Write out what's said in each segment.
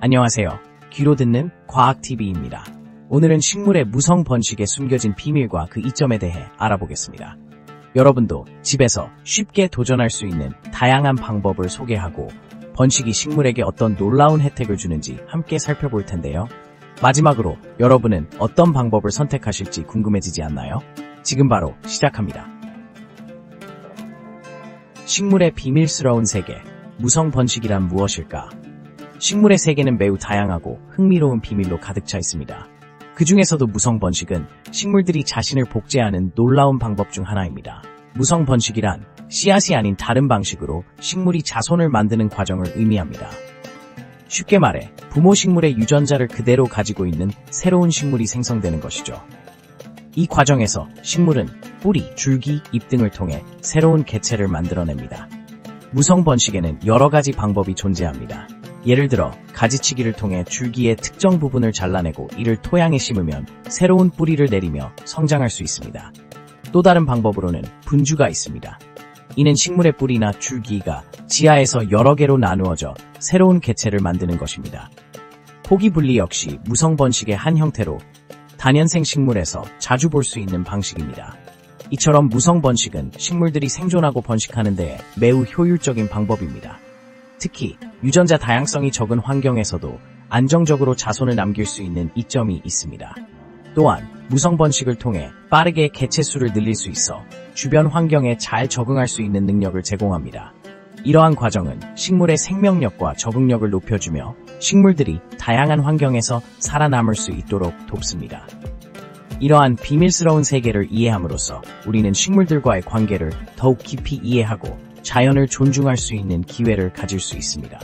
안녕하세요. 귀로 듣는 과학TV입니다. 오늘은 식물의 무성 번식에 숨겨진 비밀과 그 이점에 대해 알아보겠습니다. 여러분도 집에서 쉽게 도전할 수 있는 다양한 방법을 소개하고 번식이 식물에게 어떤 놀라운 혜택을 주는지 함께 살펴볼 텐데요. 마지막으로 여러분은 어떤 방법을 선택하실지 궁금해지지 않나요? 지금 바로 시작합니다. 식물의 비밀스러운 세계, 무성 번식이란 무엇일까? 식물의 세계는 매우 다양하고 흥미로운 비밀로 가득 차 있습니다. 그 중에서도 무성 번식은 식물들이 자신을 복제하는 놀라운 방법 중 하나입니다. 무성 번식이란 씨앗이 아닌 다른 방식으로 식물이 자손을 만드는 과정을 의미합니다. 쉽게 말해 부모 식물의 유전자를 그대로 가지고 있는 새로운 식물이 생성되는 것이죠. 이 과정에서 식물은 뿌리, 줄기, 잎 등을 통해 새로운 개체를 만들어냅니다. 무성 번식에는 여러 가지 방법이 존재합니다. 예를 들어 가지치기를 통해 줄기의 특정 부분을 잘라내고 이를 토양에 심으면 새로운 뿌리를 내리며 성장할 수 있습니다. 또 다른 방법으로는 분주가 있습니다. 이는 식물의 뿌리나 줄기가 지하에서 여러 개로 나누어져 새로운 개체를 만드는 것입니다. 포기 분리 역시 무성 번식의 한 형태로 다년생 식물에서 자주 볼 수 있는 방식입니다. 이처럼 무성 번식은 식물들이 생존하고 번식하는 데에 매우 효율적인 방법입니다. 특히 유전자 다양성이 적은 환경에서도 안정적으로 자손을 남길 수 있는 이점이 있습니다. 또한 무성 번식을 통해 빠르게 개체 수를 늘릴 수 있어 주변 환경에 잘 적응할 수 있는 능력을 제공합니다. 이러한 과정은 식물의 생명력과 적응력을 높여주며 식물들이 다양한 환경에서 살아남을 수 있도록 돕습니다. 이러한 비밀스러운 세계를 이해함으로써 우리는 식물들과의 관계를 더욱 깊이 이해하고 자연을 존중할 수 있는 기회를 가질 수 있습니다.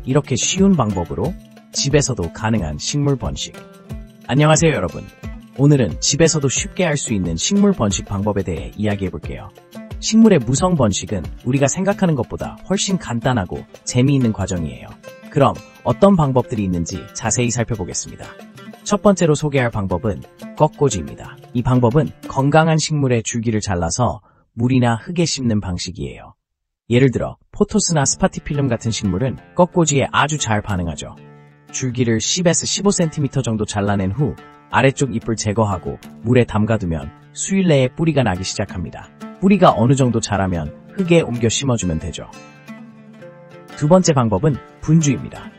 이렇게 쉬운 방법으로 집에서도 가능한 식물 번식. 안녕하세요 여러분. 오늘은 집에서도 쉽게 할 수 있는 식물 번식 방법에 대해 이야기해볼게요. 식물의 무성 번식은 우리가 생각하는 것보다 훨씬 간단하고 재미있는 과정이에요. 그럼 어떤 방법들이 있는지 자세히 살펴보겠습니다. 첫 번째로 소개할 방법은 꺾꽂이입니다. 이 방법은 건강한 식물의 줄기를 잘라서 물이나 흙에 심는 방식이에요. 예를 들어 포토스나 스파티필름 같은 식물은 꺾꽂이에 아주 잘 반응하죠. 줄기를 10에서 15cm 정도 잘라낸 후 아래쪽 잎을 제거하고 물에 담가두면 수일 내에 뿌리가 나기 시작합니다. 뿌리가 어느 정도 자라면 흙에 옮겨 심어주면 되죠. 두 번째 방법은 분주입니다.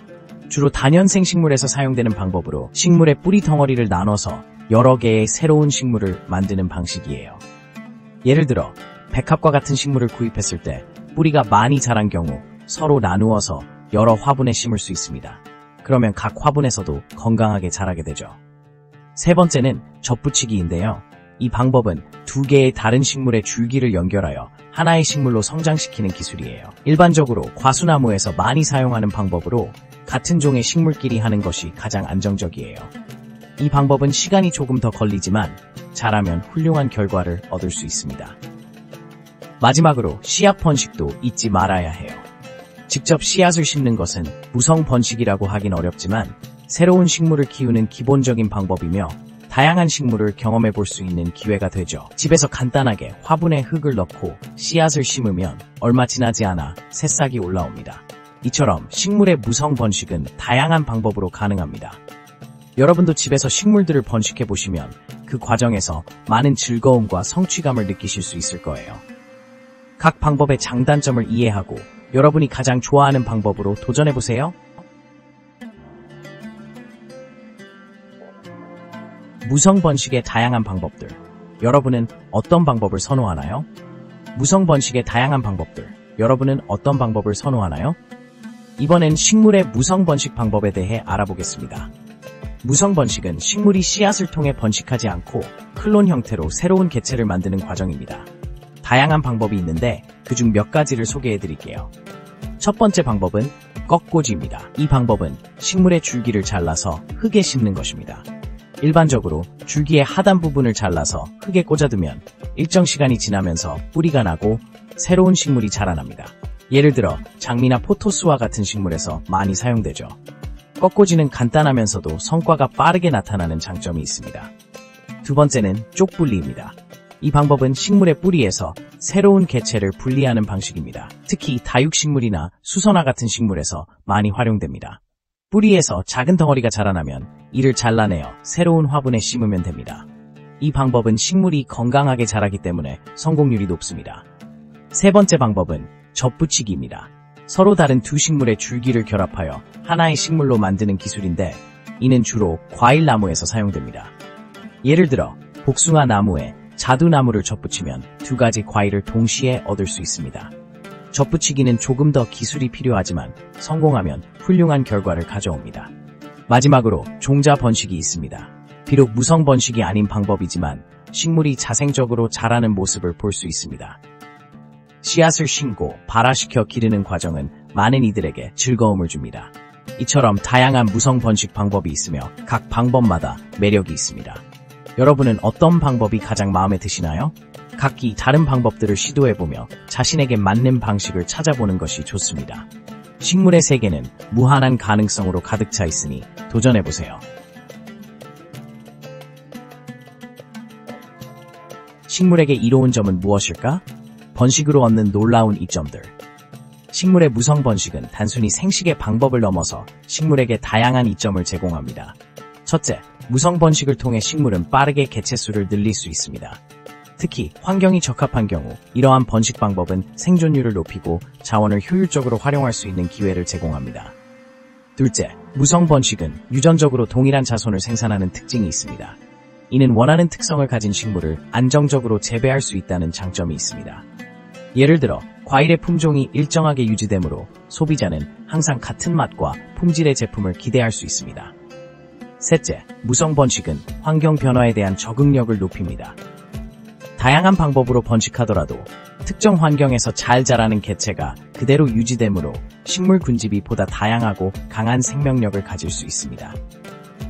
주로 다년생 식물에서 사용되는 방법으로 식물의 뿌리 덩어리를 나눠서 여러 개의 새로운 식물을 만드는 방식이에요. 예를 들어 백합과 같은 식물을 구입했을 때 뿌리가 많이 자란 경우 서로 나누어서 여러 화분에 심을 수 있습니다. 그러면 각 화분에서도 건강하게 자라게 되죠. 세 번째는 접붙이기인데요. 이 방법은 두 개의 다른 식물의 줄기를 연결하여 하나의 식물로 성장시키는 기술이에요. 일반적으로 과수나무에서 많이 사용하는 방법으로 같은 종의 식물끼리 하는 것이 가장 안정적이에요. 이 방법은 시간이 조금 더 걸리지만 잘하면 훌륭한 결과를 얻을 수 있습니다. 마지막으로 씨앗 번식도 잊지 말아야 해요. 직접 씨앗을 심는 것은 무성 번식이라고 하긴 어렵지만 새로운 식물을 키우는 기본적인 방법이며 다양한 식물을 경험해 볼 수 있는 기회가 되죠. 집에서 간단하게 화분에 흙을 넣고 씨앗을 심으면 얼마 지나지 않아 새싹이 올라옵니다. 이처럼 식물의 무성 번식은 다양한 방법으로 가능합니다. 여러분도 집에서 식물들을 번식해 보시면 그 과정에서 많은 즐거움과 성취감을 느끼실 수 있을 거예요. 각 방법의 장단점을 이해하고 여러분이 가장 좋아하는 방법으로 도전해 보세요. 무성 번식의 다양한 방법들. 여러분은 어떤 방법을 선호하나요? 여러분은 어떤 방법을 선호하나요? 이번엔 식물의 무성 번식 방법에 대해 알아보겠습니다. 무성 번식은 식물이 씨앗을 통해 번식하지 않고 클론 형태로 새로운 개체를 만드는 과정입니다. 다양한 방법이 있는데 그중 몇 가지를 소개해 드릴게요. 첫 번째 방법은 꺾꽂이입니다. 이 방법은 식물의 줄기를 잘라서 흙에 심는 것입니다. 일반적으로 줄기의 하단 부분을 잘라서 흙에 꽂아두면 일정 시간이 지나면서 뿌리가 나고 새로운 식물이 자라납니다. 예를 들어 장미나 포토스와 같은 식물에서 많이 사용되죠. 꺾꽂이는 간단하면서도 성과가 빠르게 나타나는 장점이 있습니다. 두 번째는 쪽분리입니다. 이 방법은 식물의 뿌리에서 새로운 개체를 분리하는 방식입니다. 특히 다육식물이나 수선화 같은 식물에서 많이 활용됩니다. 뿌리에서 작은 덩어리가 자라나면 이를 잘라내어 새로운 화분에 심으면 됩니다. 이 방법은 식물이 건강하게 자라기 때문에 성공률이 높습니다. 세 번째 방법은 접붙이기입니다. 서로 다른 두 식물의 줄기를 결합하여 하나의 식물로 만드는 기술인데 이는 주로 과일나무에서 사용됩니다. 예를 들어 복숭아 나무에 자두나무를 접붙이면 두 가지 과일을 동시에 얻을 수 있습니다. 접붙이기는 조금 더 기술이 필요하지만 성공하면 훌륭한 결과를 가져옵니다. 마지막으로 종자 번식이 있습니다. 비록 무성 번식이 아닌 방법이지만 식물이 자생적으로 자라는 모습을 볼 수 있습니다. 씨앗을 심고 발화시켜 기르는 과정은 많은 이들에게 즐거움을 줍니다. 이처럼 다양한 무성 번식 방법이 있으며 각 방법마다 매력이 있습니다. 여러분은 어떤 방법이 가장 마음에 드시나요? 각기 다른 방법들을 시도해보며 자신에게 맞는 방식을 찾아보는 것이 좋습니다. 식물의 세계는 무한한 가능성으로 가득 차 있으니 도전해보세요. 식물에게 이로운 점은 무엇일까? 번식으로 얻는 놀라운 이점들. 식물의 무성 번식은 단순히 생식의 방법을 넘어서 식물에게 다양한 이점을 제공합니다. 첫째, 무성 번식을 통해 식물은 빠르게 개체 수를 늘릴 수 있습니다. 특히 환경이 적합한 경우 이러한 번식 방법은 생존율을 높이고 자원을 효율적으로 활용할 수 있는 기회를 제공합니다. 둘째, 무성 번식은 유전적으로 동일한 자손을 생산하는 특징이 있습니다. 이는 원하는 특성을 가진 식물을 안정적으로 재배할 수 있다는 장점이 있습니다. 예를 들어 과일의 품종이 일정하게 유지되므로 소비자는 항상 같은 맛과 품질의 제품을 기대할 수 있습니다. 셋째, 무성 번식은 환경 변화에 대한 적응력을 높입니다. 다양한 방법으로 번식하더라도 특정 환경에서 잘 자라는 개체가 그대로 유지되므로 식물 군집이 보다 다양하고 강한 생명력을 가질 수 있습니다.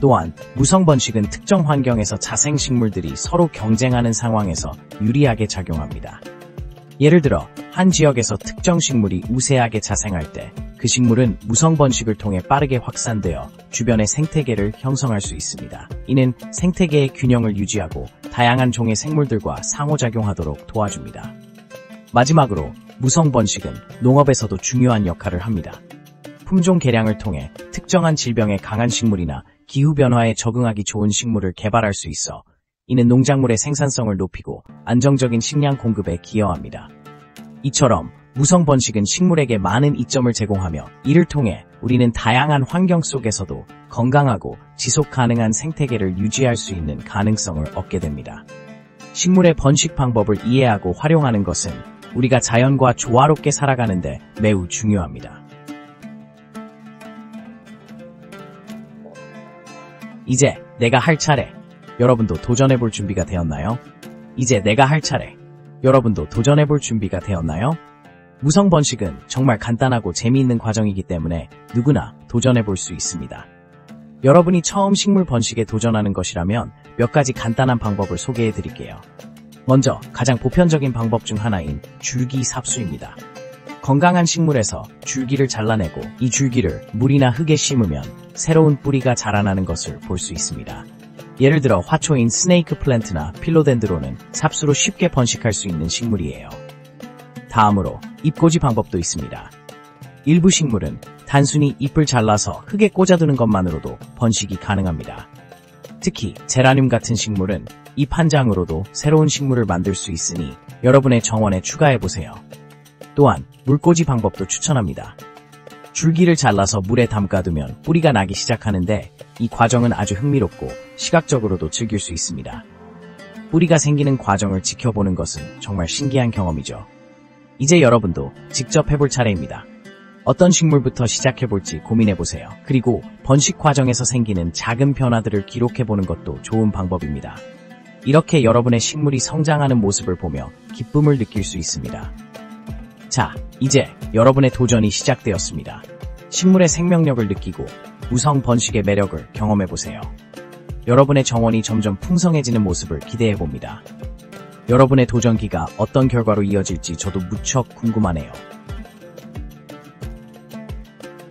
또한 무성 번식은 특정 환경에서 자생 식물들이 서로 경쟁하는 상황에서 유리하게 작용합니다. 예를 들어 한 지역에서 특정 식물이 우세하게 자생할 때 그 식물은 무성 번식을 통해 빠르게 확산되어 주변의 생태계를 형성할 수 있습니다. 이는 생태계의 균형을 유지하고 다양한 종의 생물들과 상호작용하도록 도와줍니다. 마지막으로 무성 번식은 농업에서도 중요한 역할을 합니다. 품종 개량을 통해 특정한 질병에 강한 식물이나 기후변화에 적응하기 좋은 식물을 개발할 수 있어 이는 농작물의 생산성을 높이고 안정적인 식량 공급에 기여합니다. 이처럼 무성 번식은 식물에게 많은 이점을 제공하며 이를 통해 우리는 다양한 환경 속에서도 건강하고 지속 가능한 생태계를 유지할 수 있는 가능성을 얻게 됩니다. 식물의 번식 방법을 이해하고 활용하는 것은 우리가 자연과 조화롭게 살아가는 데 매우 중요합니다. 이제 내가 할 차례. 여러분도 도전해볼 준비가 되었나요? 이제 내가 할 차례. 여러분도 도전해볼 준비가 되었나요? 무성 번식은 정말 간단하고 재미있는 과정이기 때문에 누구나 도전해볼 수 있습니다. 여러분이 처음 식물 번식에 도전하는 것이라면 몇 가지 간단한 방법을 소개해드릴게요. 먼저 가장 보편적인 방법 중 하나인 줄기 삽수입니다. 건강한 식물에서 줄기를 잘라내고 이 줄기를 물이나 흙에 심으면 새로운 뿌리가 자라나는 것을 볼 수 있습니다. 예를 들어 화초인 스네이크 플랜트나 필로덴드론은 삽수로 쉽게 번식할 수 있는 식물이에요. 다음으로 잎꽂이 방법도 있습니다. 일부 식물은 단순히 잎을 잘라서 흙에 꽂아두는 것만으로도 번식이 가능합니다. 특히 제라늄 같은 식물은 잎 한 장으로도 새로운 식물을 만들 수 있으니 여러분의 정원에 추가해보세요. 또한 물꽂이 방법도 추천합니다. 줄기를 잘라서 물에 담가두면 뿌리가 나기 시작하는데 이 과정은 아주 흥미롭고 시각적으로도 즐길 수 있습니다. 뿌리가 생기는 과정을 지켜보는 것은 정말 신기한 경험이죠. 이제 여러분도 직접 해볼 차례입니다. 어떤 식물부터 시작해볼지 고민해보세요. 그리고 번식 과정에서 생기는 작은 변화들을 기록해보는 것도 좋은 방법입니다. 이렇게 여러분의 식물이 성장하는 모습을 보며 기쁨을 느낄 수 있습니다. 자, 이제 여러분의 도전이 시작되었습니다. 식물의 생명력을 느끼고 무성 번식의 매력을 경험해보세요. 여러분의 정원이 점점 풍성해지는 모습을 기대해봅니다. 여러분의 도전기가 어떤 결과로 이어질지 저도 무척 궁금하네요.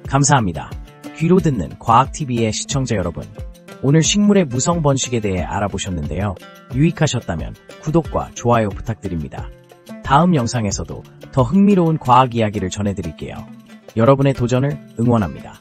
감사합니다. 귀로 듣는 과학TV의 시청자 여러분. 오늘 식물의 무성 번식에 대해 알아보셨는데요. 유익하셨다면 구독과 좋아요 부탁드립니다. 다음 영상에서도 더 흥미로운 과학 이야기를 전해드릴게요. 여러분의 도전을 응원합니다.